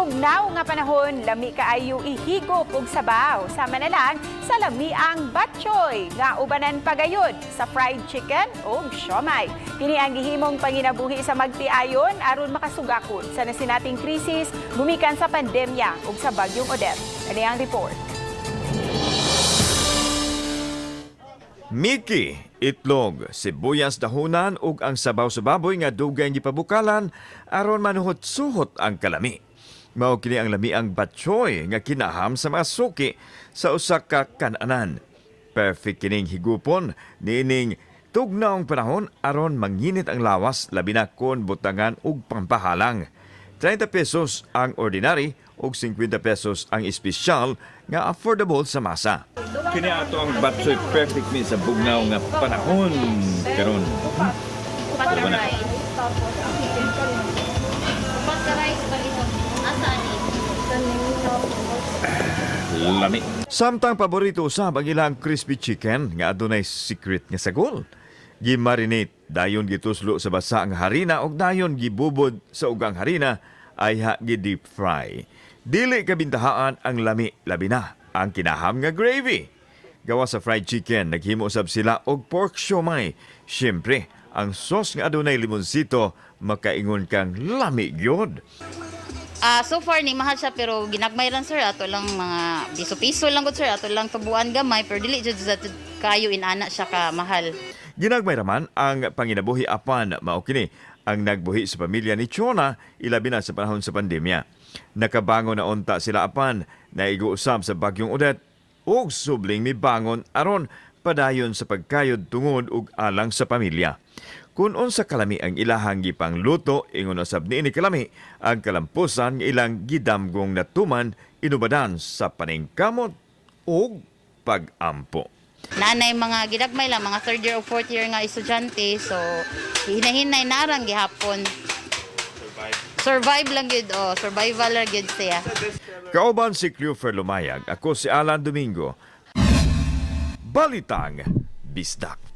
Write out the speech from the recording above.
Tugnaw nga panahon, lami kaayo ihigop ug sabaw. Sama na lang sa lami ang batchoy nga ubanan pagayod sa fried chicken ug siomay. Kini ang gihimong panginabuhi sa magtiayon aron makasugakod sa nasinating krisis gumikan sa pandemya ug sa bagyong Odette. Ani ang report. Miki, itlog, sibuyas dahonan ug ang sabaw sa baboy nga dugay gipabukalan aron manuhot-suhot ang kalami. Mao kini ang lami ang batchoy nga kinaham sa mga suki sa usa ka kan-anan. Perfect kining higupon niining tugnaong panahon aron manginit ang lawas labi na kon butangan ug pampahalang. 30 pesos ang ordinary ug 50 pesos ang espesyal nga affordable sa masa. Kini ato ang batsoy perfect mi sa bugnaw nga panahon karon. Pagka-rice. Pagka-rice ba ito? Asaan Lami. Samtang paborito usab ang ilang crispy chicken nga adunay secret nga sagol. Gimarinate, dayon gituslo sa basa ang harina ug dayon gibubod sa ugang harina ay gi-deep fry. Dili kabintahaan ang lami, labi na ang kinaham nga gravy. Gawa sa fried chicken, naghimo usab sila og pork siomay. Siyempre, ang sauce nga adunay limonsito makaingon kang lami gyud. So far ni mahal siya pero ginagmay lang sir ato lang mga piso-piso lang gud sir ato lang tubuan gamay pero dili jud sa kayo inana siya ka mahal. Ginagmay raman ang panginabuhi apan mao kini ang nagbuhi sa pamilya ni Chona ilabi na sa panahon sa pandemya. Nakabangon na unta sila apan na iguusab sa bagyong Odette ug subling mibangon aron padayon sa pagkayod tungod ug alang sa pamilya. Kung unsa kalami ang ilahang gipangluto, ingon usab niini kalami ang kalampusan nga ilang gidamgong natuman inubadan sa paningkamot ug pag-ampo. Nanay mga ginagmay lang mga 3rd year o 4th year nga estudyante so hinahinay narang gihapon. Survive lang gid survival lang gid siya. Kauban si Cleofer Lumayag, ako si Alan Domingo. Balitang Bisdak.